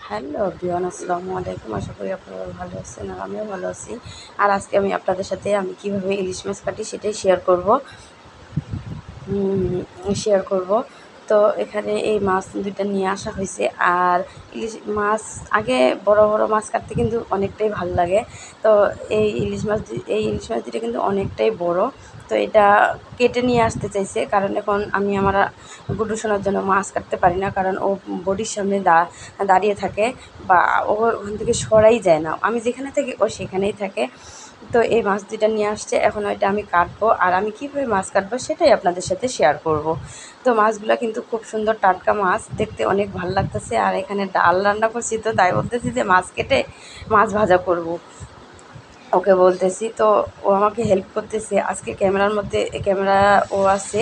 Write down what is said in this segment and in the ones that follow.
Hello everyone, আসসালামু আলাইকুম। আশা করি আপনারা ভালো আছেন আর আমিও ভালো আছি। আর আজকে আমি আপনাদের সাথে আমি কীভাবে ইলিশ মাছ কাটি সেটাই শেয়ার করব। তো এখানে এই মাছ দুইটা নিয়ে আসা হয়েছে। আর ইলিশ মাছ আগে বড় বড় মাছ কাটতে কিন্তু অনেকটাই ভালো লাগে। তো এই ইলিশ মাছ দুইটা কিন্তু অনেকটাই বড়। তো এটা কেটে নিয়ে আসতে চাইছে, কারণ এখন আমি আমার গুড্ডু সোনার জন্য মাছ কাটতে পারি না, কারণ ও বডির সামনে দাঁড়িয়ে থাকে বা ও ওখান থেকে সরাই যায় না। আমি যেখানে থাকি ও সেখানেই থাকে। তো এই মাছ দুইটা নিয়ে আসছে, এখন ওইটা আমি কাটবো। আর আমি কীভাবে মাছ কাটবো সেটাই আপনাদের সাথে শেয়ার করব। তো মাছগুলো কিন্তু খুব সুন্দর টাটকা মাছ, দেখতে অনেক ভালো লাগতেছে। আর এখানে ডাল রান্না করছি, তো তাই বলতেছি যে মাছ কেটে মাছ ভাজা করব। ওকে বলতেছি, তো ও আমাকে হেল্প করতেছে। আজকে ক্যামেরা ও আছে।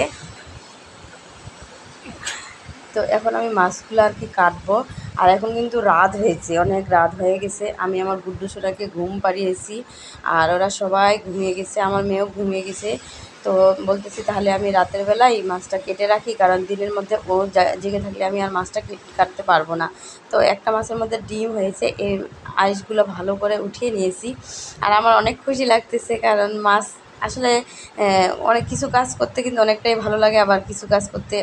তো এখন আমি মাছগুলো আর কি কাটবো। আর এখন কিন্তু রাত হয়েছে, অনেক রাত হয়ে গেছে। আমি আমার গুড্ডু সোনাকে ঘুম পাড়িয়েছি, আর ওরা সবাই ঘুমিয়ে গেছে, আমার মেয়েও ঘুমিয়ে গেছে। তো বলতেছি তাহলে আমি রাতের বেলায় মাছটা কেটে রাখি, কারণ দিনের মধ্যে ও জেগে থাকলে আমি আর মাছটা কাটতে পারবো না। তো একটা মাছের মধ্যে ডিম হয়েছে, এই আইসগুলো ভালো করে উঠিয়ে নিয়েছি। আর আমার অনেক খুশি লাগতেছে, কারণ মাছ আসলে অনেক কিছু কাজ করতে কিন্তু অনেকটাই ভালো লাগে, আবার কিছু কাজ করতে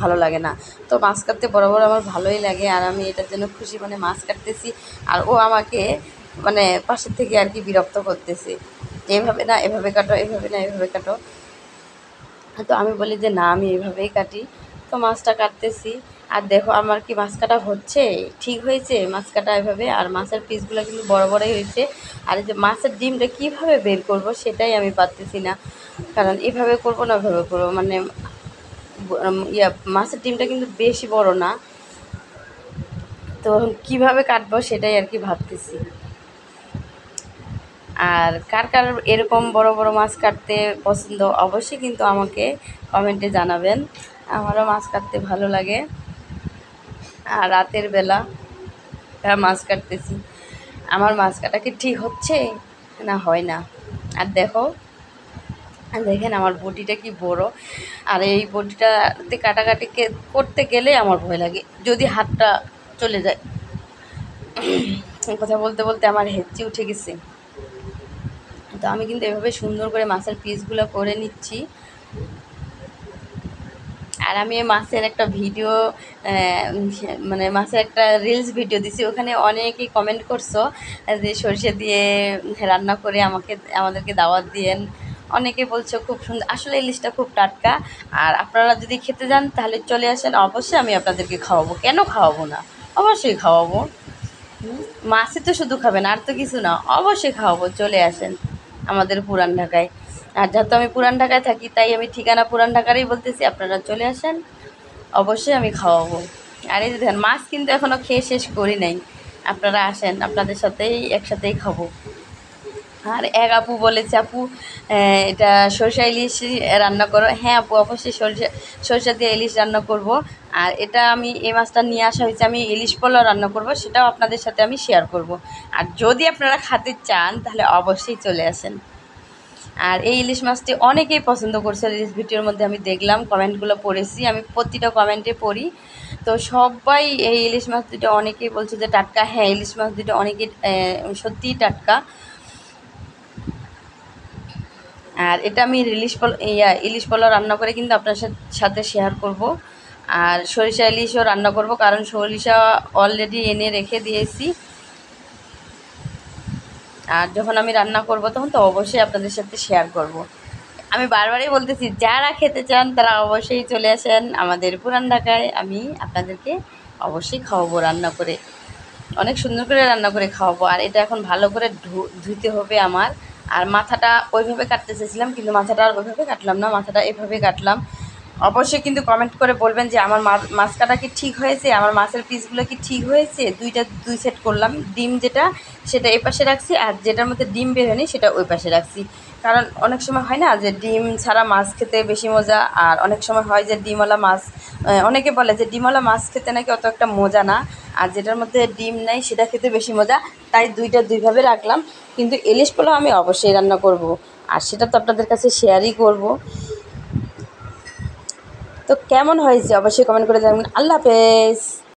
ভালো লাগে না। তো মাছ কাটতে বরাবর আমার ভালোই লাগে, আর আমি এটার জন্য খুশি, মানে মাছ কাটতেছি। আর ও আমাকে মানে পাশের থেকে আর কি বিরক্ত করতেছে, এভাবে না এভাবে কাটো, এভাবে না এভাবে কাটো। তো আমি বলি যে না, আমি এভাবেই কাটি। তো মাছটা কাটতেছি। আর দেখো আমার কি মাছ কাটা হচ্ছে, ঠিক হয়েছে মাছ কাটা এভাবে। আর মাছের পিসগুলো কিন্তু বড় বড়ই হয়েছে। আর এই যে মাছের ডিমটা কীভাবে বের করব সেটাই আমি পারতেছি না, কারণ এভাবে করবো না ওভাবে করবো, মানে মাছের ডিমটা কিন্তু বেশি বড় না। তো কিভাবে কাটবো সেটাই আর কি ভাবতেছি। আর কার কার এরকম বড় বড় মাছ কাটতে পছন্দ অবশ্যই কিন্তু আমাকে কমেন্টে জানাবেন। আমারও মাছ কাটতে ভালো লাগে। আর রাতের বেলা মাছ কাটতেছি। আমার মাছ কাটা কি ঠিক হচ্ছে না হয় না। আর দেখেন আমার বটিটা কি বড়। আর এই বটিটাতে কাটাকাটি করতে গেলে আমার ভয় লাগে, যদি হাতটা চলে যায়। কথা বলতে বলতে আমার হেঁচি উঠে গেছে। তো আমি কিন্তু এভাবে সুন্দর করে মাছের পিসগুলো করে নিচ্ছি। আর আমি মাছের একটা ভিডিও, মানে মাছের একটা রিলস ভিডিও দিছি, ওখানে অনেকেই কমেন্ট করছো যে সরষে দিয়ে রান্না করে আমাদেরকে দাওয়াত দিয়েন। অনেকে বলছো খুব সুন্দর, আসলে ইলিশটা খুব টাটকা। আর আপনারা যদি খেতে যান তাহলে চলে আসেন, অবশ্যই আমি আপনাদেরকে খাওয়াবো। কেন খাওয়াবো না, অবশ্যই খাওয়াবো। মাছই তো শুধু খাবেন, আর তো কিছু না, অবশ্যই খাওয়াবো। চলে আসেন আমাদের পুরান ঢাকায়। আর যেহেতু আমি পুরান ঢাকায় থাকি, তাই আমি ঠিকানা পুরান ঢাকারই বলতেছি, আপনারা চলে আসেন, অবশ্যই আমি খাওয়াবো। আর এই যে দেখেন মাছ কিন্তু এখনও খেয়ে শেষ করি নাই, আপনারা আসেন, আপনাদের সাথেই একসাথেই খাবো। আর এক আপু বলেছে, আপু এটা সরষা ইলিশ রান্না করো। হ্যাঁ আপু, অবশ্যই সরষা দিয়ে ইলিশ রান্না করব। আর এটা এই মাছটা নিয়ে আসা হয়েছে, আমি ইলিশ পোলাও রান্না করব, সেটাও আপনাদের সাথে আমি শেয়ার করব। আর যদি আপনারা খেতে চান তাহলে অবশ্যই চলে আসেন। আর এই ইলিশ মাছটি অনেকেই পছন্দ করছে, রিলস ভিডিওর মধ্যে আমি দেখলাম, কমেন্টগুলো পড়েছি, আমি প্রতিটা কমেন্টে পড়ি। তো সবাই এই ইলিশ মাছ দুটো অনেকেই বলছে যে টাটকা। হ্যাঁ, ইলিশ মাছ দুটো অনেকেই সত্যিই টাটকা। আর এটা আমি ইলিশ পোলাও রান্না করে কিন্তু আপনার সাথে শেয়ার করব। আর সরিষা ইলিশও রান্না করব, কারণ সরিষা অলরেডি এনে রেখে দিয়েছি। আর যখন আমি রান্না করব তখন তো অবশ্যই আপনাদের সাথে শেয়ার করব। আমি বারবারই বলতেছি, যারা খেতে চান তারা অবশ্যই চলে আসেন আমাদের পুরান ঢাকায়, আমি আপনাদেরকে অবশ্যই খাওয়াবো রান্না করে, অনেক সুন্দর করে রান্না করে খাওয়াবো। আর এটা এখন ভালো করে ধুইতে হবে আমার। আর মাথাটা ওইভাবে কাটতে চেয়েছিলাম, কিন্তু মাথাটা আর ওইভাবে কাটলাম না, মাথাটা এভাবে কাটলাম। অবশ্যই কিন্তু কমেন্ট করে বলবেন যে আমার মাছ কাটা কি ঠিক হয়েছে, আমার মাছের পিসগুলো কি ঠিক হয়েছে। দুই সেট করলাম, ডিম যেটা সেটা এই পাশে রাখছি, আর যেটার মধ্যে ডিম বের হয়নি সেটা ওই পাশে রাখছি। কারণ অনেক সময় হয় না যে ডিম ছাড়া মাছ খেতে বেশি মজা, আর অনেক সময় হয় যে ডিমওয়ালা মাছ, অনেকে বলে যে ডিমওয়ালা মাছ খেতে নাকি অত একটা মজা না, আর যেটার মধ্যে ডিম নাই সেটা খেতে বেশি মজা। তাই দুইভাবে রাখলাম। কিন্তু ইলিশ পোলাও আমি অবশ্যই রান্না করব, আর সেটা তো আপনাদের কাছে শেয়ারই করব। তো কেমন হয়েছে অবশ্যই কমেন্ট করে জানাবেন। আল্লাহ হাফেজ।